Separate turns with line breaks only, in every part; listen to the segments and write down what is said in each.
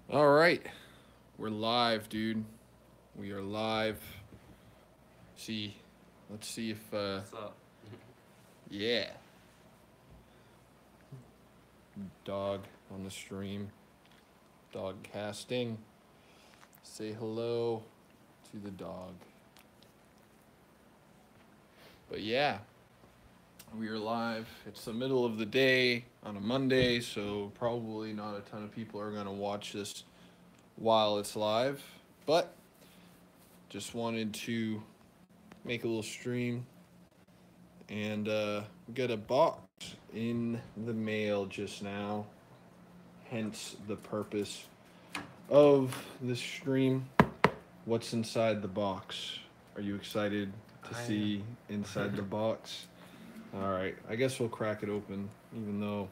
All right, we're live, dude. We are live. See, let's see if
What's up?
yeah, dog on the stream, dog casting. Say hello to the dog. But yeah, we are live. It's the middle of the day on a Monday, so probably not a ton of people are gonna watch this while it's live. But just wanted to make a little stream and get a box in the mail just now. Hence the purpose of this stream. What's inside the box? Are you excited to
I
see inside the
am.
box? All right, I guess we'll crack it open, even though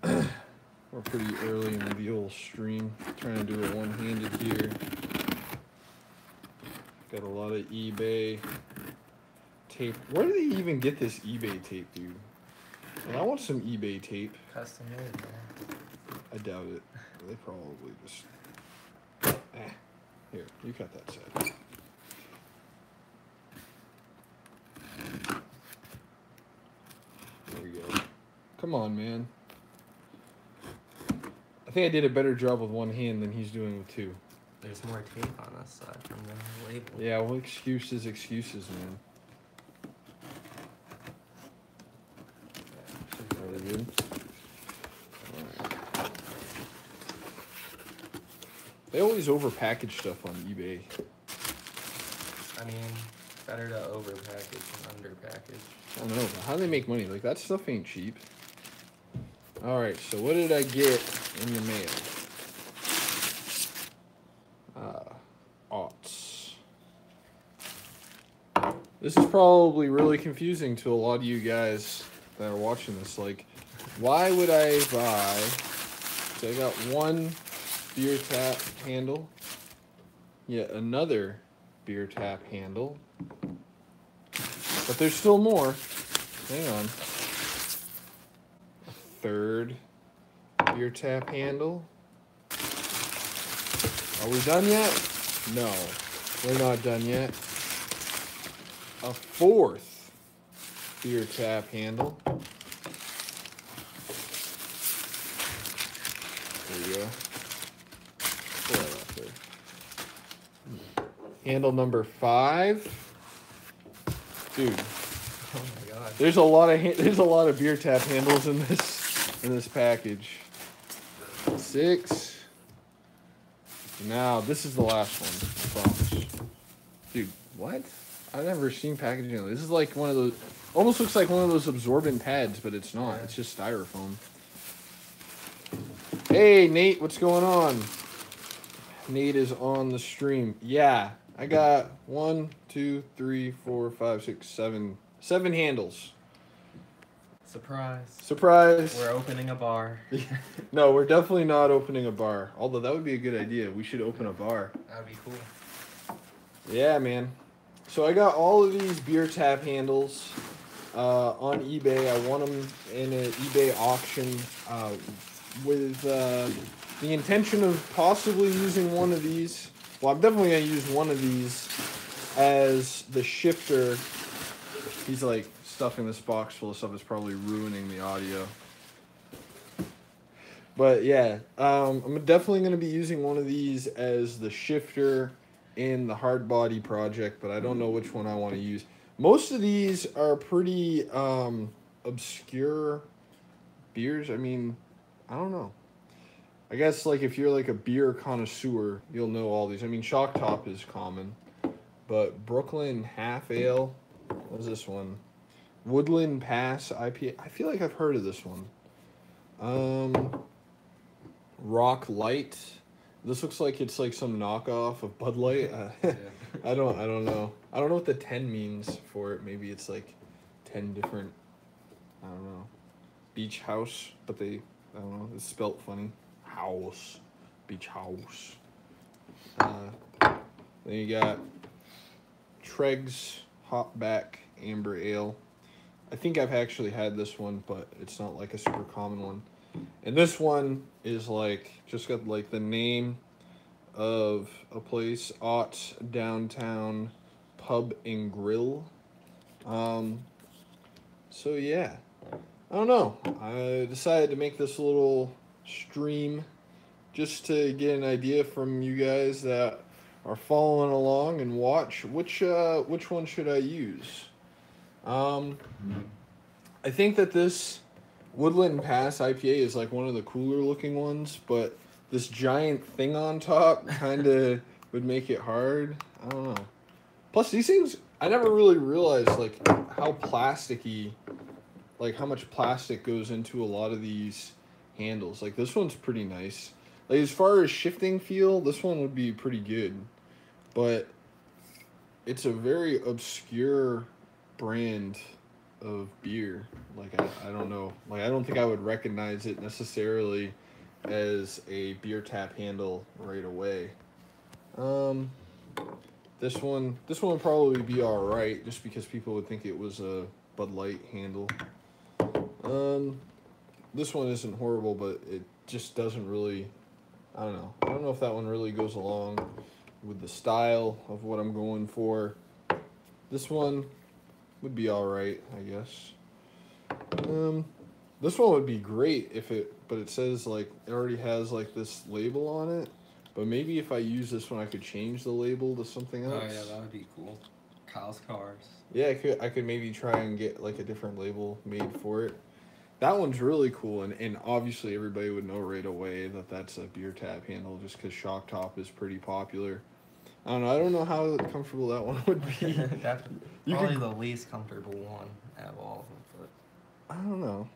we're pretty early in the old stream. Trying to do it one handed here. Got a lot of eBay tape. Where do they even get this eBay tape, dude? And I want some eBay tape.
Custom made, man.
I doubt it. They probably just. Eh. Here, you cut that side. There we go. Come on, man. I think I did a better job with one hand than he's doing with two.
There's more tape on this side from the label.
Yeah, well, excuses, man. Are we good? Alright. They always overpackage stuff on eBay.
I mean, better to overpackage than underpackage.
I don't know. How do they make money? Like, that stuff ain't cheap. Alright, so what did I get in the mail? Aughts. This is probably really confusing to a lot of you guys that are watching this. Like, why would I buy? So I got one beer tap handle, yet another beer tap handle, but there's still more. Hang on. A third beer tap handle. Are we done yet? No, we're not done yet. A fourth beer tap handle. There you go. Pull that off there. Handle number 5. Dude,
Oh my god.
there's a lot of beer tap handles in this package. 6. Now this is the last one. I promise. Dude, what? I've never seen packaging like this. Is like one of those. Almost looks like one of those absorbent pads, but it's not.
Yeah.
It's just styrofoam. Hey, Nate, what's going on? Nate is on the stream. Yeah, I got 1, 2, 3, 4, 5, 6, 7, 7 handles.
Surprise.
Surprise!
We're opening a bar.
No, we're definitely not opening a bar. Although that would be a good idea. We should open a bar.
That'd be cool.
Yeah, man. So I got all of these beer tap handles on eBay. I won them in an eBay auction with the intention of possibly using one of these. Well, I'm definitely going to use one of these as the shifter. He's like stuffing this box full of stuff is probably ruining the audio. But yeah, I'm definitely going to be using one of these as the shifter in the hard body project, but I don't know which one I want to use. Most of these are pretty obscure beers. I mean, I don't know. I guess like if you're like a beer connoisseur, you'll know all these. I mean, Shock Top is common, but Brooklyn Half Ale. What is this one? Woodland Pass IPA. I feel like I've heard of this one. Rock Light. This looks like it's like some knockoff of Bud Light.
Yeah.
I don't know. I don't know what the 10 means for it. Maybe it's like 10 different, I don't know. Beach House, but I don't know, it's spelt funny. House. Beach House. Then you got Treg's Hopback Amber Ale. I think I've actually had this one, but it's not like a super common one. And this one is like just got like the name of a place, Ott Downtown Pub and Grill. Um, so yeah, I don't know. I decided to make this little stream just to get an idea from you guys that are following along and watch which one should I use. Um, I think that this Woodland Pass IPA is like one of the cooler looking ones, but this giant thing on top kind of would make it hard. I don't know. Plus, these things, I never really realized like how plasticky, like how much plastic goes into a lot of these handles. Like this one's pretty nice. Like as far as shifting feel, this one would be pretty good, but it's a very obscure brand of beer. Like I don't know. Like I don't think I would recognize it necessarily as a beer tap handle right away. Um, this one would probably be all right, just because people would think it was a Bud Light handle. Um, this one isn't horrible, but it just doesn't really. I don't know. I don't know if that one really goes along with the style of what I'm going for. This one would be all right, I guess. This one would be great if it, but it says like it already has like this label on it. But maybe if I use this one, I could change the label to something else.
Oh yeah, that would be cool. Kyle's Cars.
Yeah, I could maybe try and get like a different label made for it. That one's really cool, and obviously everybody would know right away that that's a beer tap handle just because Shock Top is pretty popular. I don't know. I don't know how comfortable that one would be.
That's
You
probably
could-
the least comfortable one out of all of them.
I don't know.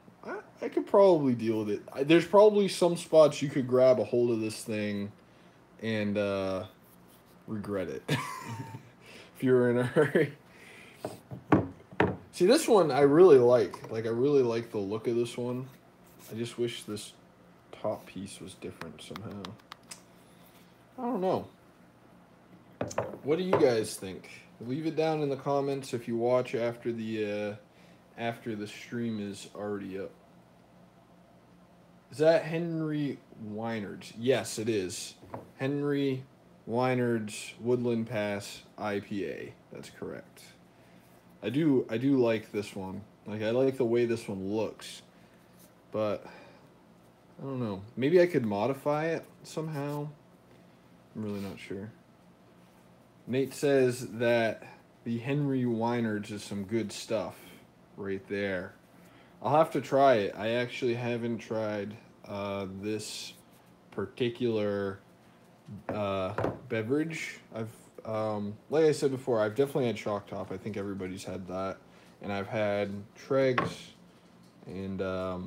I could probably deal with it. There's probably some spots you could grab a hold of this thing and regret it if you were in a hurry. See, this one I really like. Like, I really like the look of this one. I just wish this top piece was different somehow. I don't know. What do you guys think? Leave it down in the comments if you watch after the stream is already up. Is that Henry Weinard's? Yes, it is. Henry Weinard's Woodland Pass IPA. That's correct. I do like this one. Like I like the way this one looks. But I don't know. Maybe I could modify it somehow. I'm really not sure. Nate says that the Henry Weinard's is some good stuff right there. I'll have to try it. I actually haven't tried this particular beverage. I've like I said before, I've definitely had Shock Top. I think everybody's had that, and I've had Tregs, and I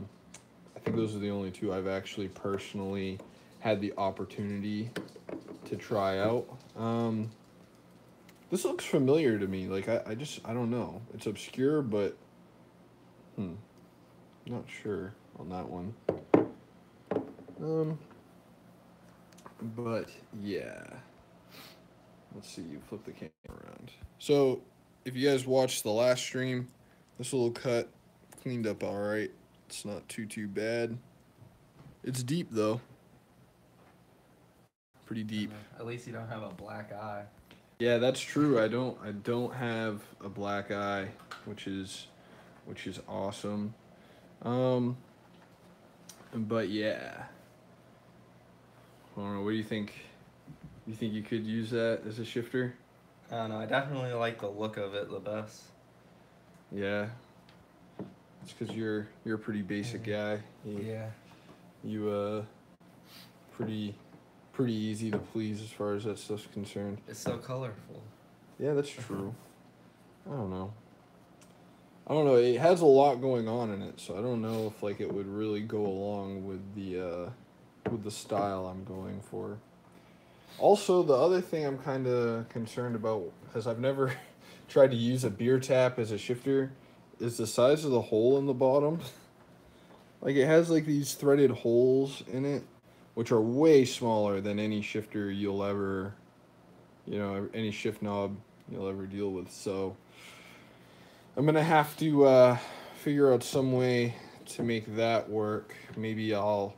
think those are the only two I've actually personally had the opportunity to try out. This looks familiar to me. Like I don't know. It's obscure, but not sure on that one. But yeah. Let's see, you flip the camera around. So, if you guys watched the last stream, this little cut cleaned up all right. It's not too bad. It's deep though. Pretty deep.
At least you don't have a black eye.
Yeah, that's true. I don't have a black eye, which is awesome. But yeah. I don't know, what do you think? You think you could use that as a shifter?
I don't know. I definitely like the look of it the best.
Yeah. It's because you're a pretty basic guy.
Yeah.
You pretty easy to please as far as that stuff's concerned.
It's so colorful.
Yeah, that's true. I don't know. It has a lot going on in it, so I don't know if like it would really go along with the style I'm going for. Also, the other thing I'm kind of concerned about, because I've never tried to use a beer tap as a shifter, is the size of the hole in the bottom. Like, it has, like, these threaded holes in it, which are way smaller than any shifter you'll ever, any shift knob you'll ever deal with. So, I'm going to have to figure out some way to make that work, maybe I'll.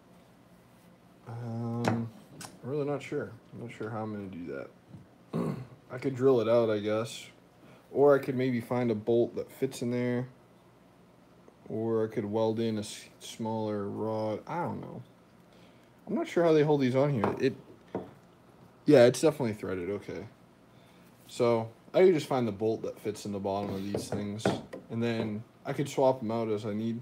I'm really not sure. I'm not sure how I'm gonna do that. I could drill it out, I guess, or I could maybe find a bolt that fits in there, or I could weld in a smaller rod. I don't know. I'm not sure how they hold these on here. Yeah, it's definitely threaded. Okay, so I could just find the bolt that fits in the bottom of these things, and then I could swap them out as I need.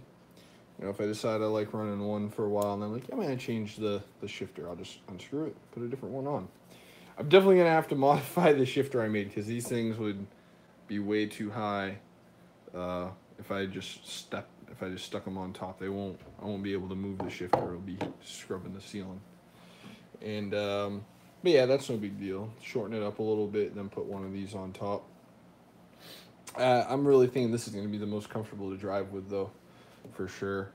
You know, if I decide I like running one for a while, and then like, I'm gonna change the shifter, I'll just unscrew it, put a different one on. I'm definitely gonna have to modify the shifter I made because these things would be way too high. If I just stuck them on top, I won't be able to move the shifter. It'll be scrubbing the ceiling. And but yeah, that's no big deal. Shorten it up a little bit, then put one of these on top. I'm really thinking this is gonna be the most comfortable to drive with, though, for sure.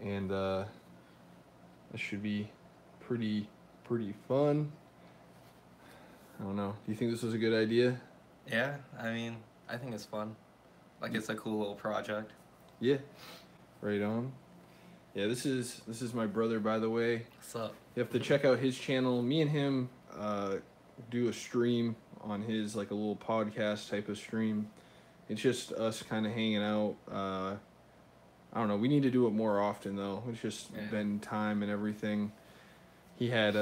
And this should be pretty fun. I don't know. Do you think this was a good idea?
Yeah, I mean, I think it's fun. Like, it's a cool little project.
Yeah. Right on. Yeah, this is my brother, by the way.
What's up?
You have to check out his channel. Me and him do a stream on his, like a little podcast type of stream. It's just us kind of hanging out. I don't know. We need to do it more often, though. It's just been time and everything. He had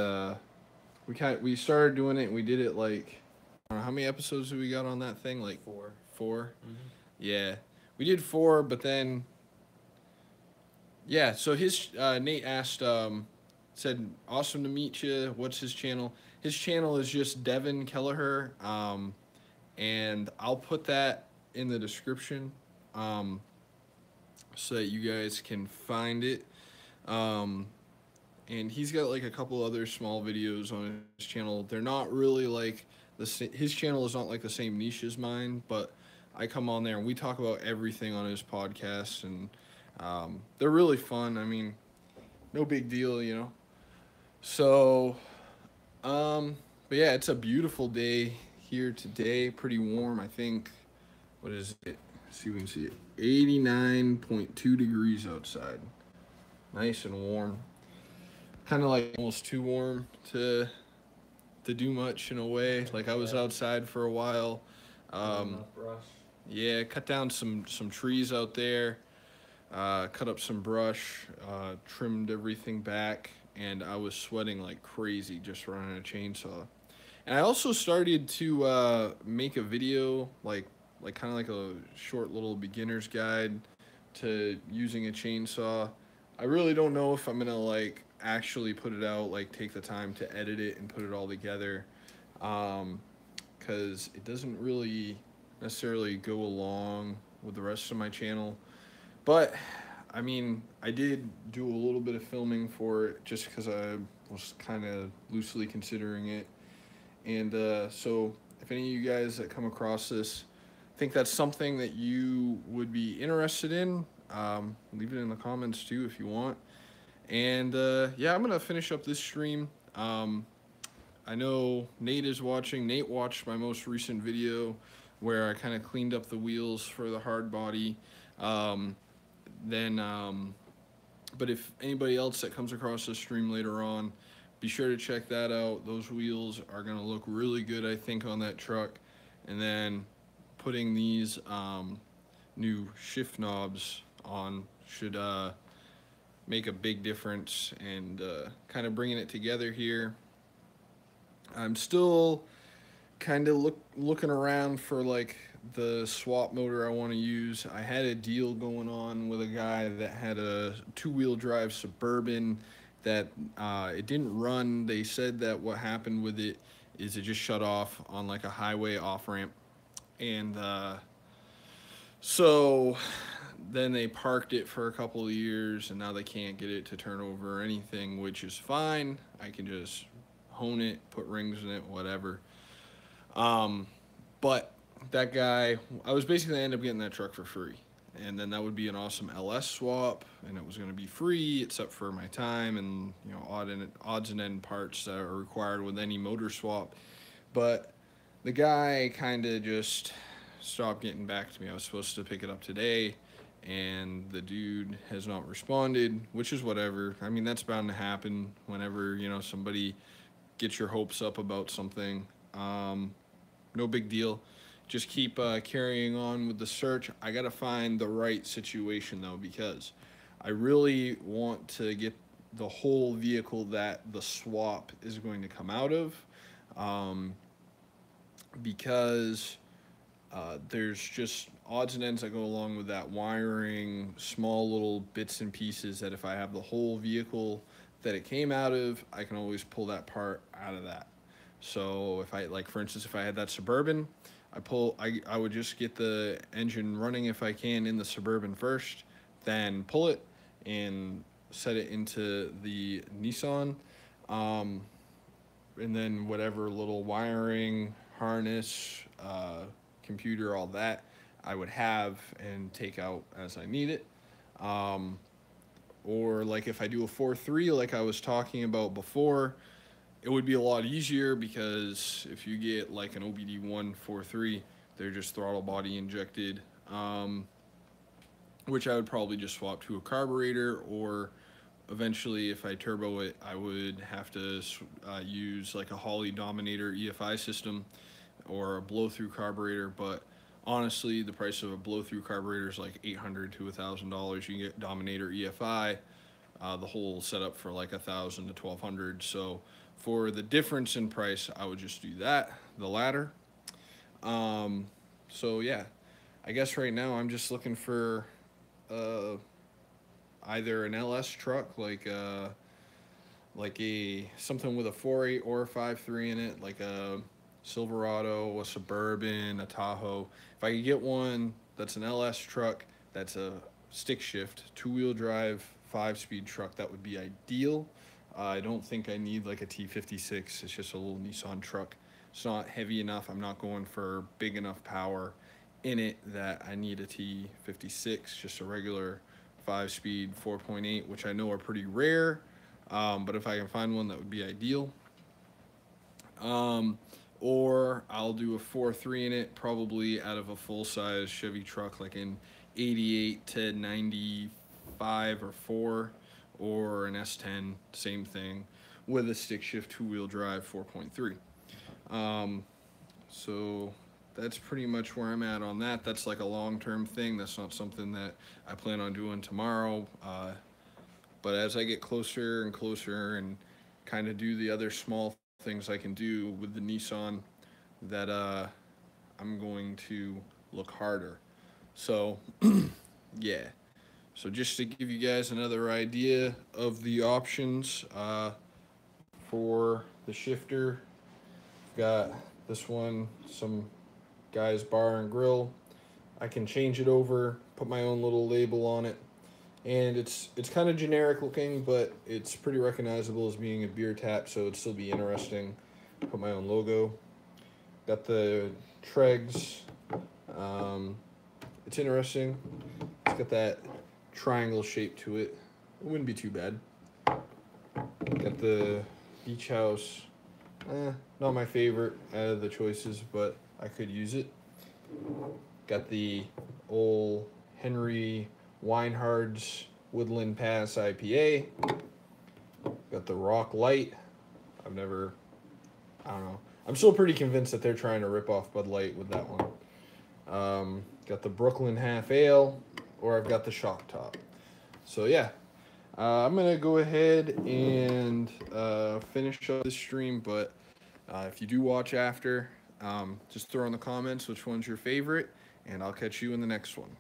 we started doing it. And we did it like, I don't know, how many episodes did we got on that thing? Like
4.
4.
Mm-hmm.
Yeah, we did 4, but then. Yeah, so Nate asked, said, awesome to meet you. What's his channel? His channel is just Devin Kelleher, and I'll put that in the description so that you guys can find it. And he's got like a couple other small videos on his channel. They're not really like his channel is not like the same niche as mine, but I come on there and we talk about everything on his podcast, and they're really fun. I mean, no big deal, you know. So, but yeah, it's a beautiful day here today. Pretty warm, I think. What is it? Let's see if we can see it. 89.2 degrees outside. Nice and warm. Kind of like almost too warm to do much in a way. Like I was outside for a while. Yeah, cut down some trees out there. Cut up some brush, trimmed everything back, and I was sweating like crazy just running a chainsaw. And I also started to make a video, like kind of like a short little beginner's guide to using a chainsaw. I really don't know if I'm gonna like actually put it out, like take the time to edit it and put it all together, because it doesn't really necessarily go along with the rest of my channel. But, I mean, I did do a little bit of filming for it just because I was kind of loosely considering it. And so if any of you guys that come across this think that's something that you would be interested in, leave it in the comments too if you want. And yeah, I'm going to finish up this stream. I know Nate is watching. Nate watched my most recent video where I kind of cleaned up the wheels for the hard body. But if anybody else that comes across this stream later on, be sure to check that out. Those wheels are going to look really good, I think, on that truck. And then putting these new shift knobs on should make a big difference, and kind of bringing it together here. I'm still kind of looking around for like the swap motor I want to use. I had a deal going on with a guy that had a 2-wheel drive Suburban that it didn't run. They said that what happened with it is it just shut off on like a highway off ramp, and so then they parked it for a couple of years, and now they can't get it to turn over or anything, which is fine. I can just hone it, put rings in it, whatever. But that guy, I was basically going to end up getting that truck for free. And then that would be an awesome LS swap, and it was going to be free except for my time and, you know, odds and end parts that are required with any motor swap. But the guy kind of just stopped getting back to me. I was supposed to pick it up today, and the dude has not responded, which is whatever. I mean, that's bound to happen whenever, you know, somebody gets your hopes up about something. No big deal. Just keep carrying on with the search. I got to find the right situation, though, because I really want to get the whole vehicle that the swap is going to come out of, um, because there's just odds and ends that go along with that wiring, small little bits and pieces that if I have the whole vehicle that it came out of, I can always pull that part out of that. So if I, like, for instance, if I had that Suburban, I would just get the engine running if I can in the Suburban first, then pull it and set it into the Nissan. Um, and then whatever little wiring, harness, computer, all that, I would have and take out as I need it. Um, or like if I do a 4.3 like I was talking about before, it would be a lot easier because if you get like an OBD1 4.3, they're just throttle body injected, which I would probably just swap to a carburetor, or eventually if I turbo it, I would have to use like a Holley Dominator EFI system or a blow-through carburetor. But honestly, the price of a blow-through carburetor is like $800 to $1,000. You can get Dominator EFI, the whole setup for like $1,000 to $1,200. So for the difference in price, I would just do that, the latter. So yeah, I guess right now I'm just looking for either an LS truck, like a something with a 4.8 or a 5.3 in it, like a Silverado, a Suburban, a Tahoe. If I could get one that's an LS truck, that's a stick shift, two-wheel drive, 5-speed truck, that would be ideal. I don't think I need like a T56. It's just a little Nissan truck. It's not heavy enough. I'm not going for big enough power in it that I need a T56. Just a regular 5-speed 4.8, which I know are pretty rare. But if I can find one, that would be ideal. Or I'll do a 4.3 in it, probably out of a full-size Chevy truck, like an 88 to 95 or 4, or an S10, same thing, with a stick shift two-wheel drive 4.3. So that's pretty much where I'm at on that. That's like a long-term thing. That's not something that I plan on doing tomorrow. But as I get closer and closer and kind of do the other small things I can do with the Nissan, that I'm going to look harder. So yeah. So just to give you guys another idea of the options for the shifter, I've got this one, some Guy's Bar and Grill. I can change it over, put my own little label on it, and it's kind of generic looking, but it's pretty recognizable as being a beer tap, so it'd still be interesting. Put my own logo. Got the Tregs. It's interesting. It's got that triangle shape to it. It wouldn't be too bad. Got the Beach House. Not my favorite out of the choices, but I could use it. Got the old Henry Weinhard's Woodland Pass IPA. Got the Rock Light. I don't know. I'm still pretty convinced that they're trying to rip off Bud Light with that one. Got the Brooklyn Half Ale, or I've got the Shock Top. So yeah, I'm gonna go ahead and finish up this stream, but if you do watch after, just throw in the comments which one's your favorite, and I'll catch you in the next one.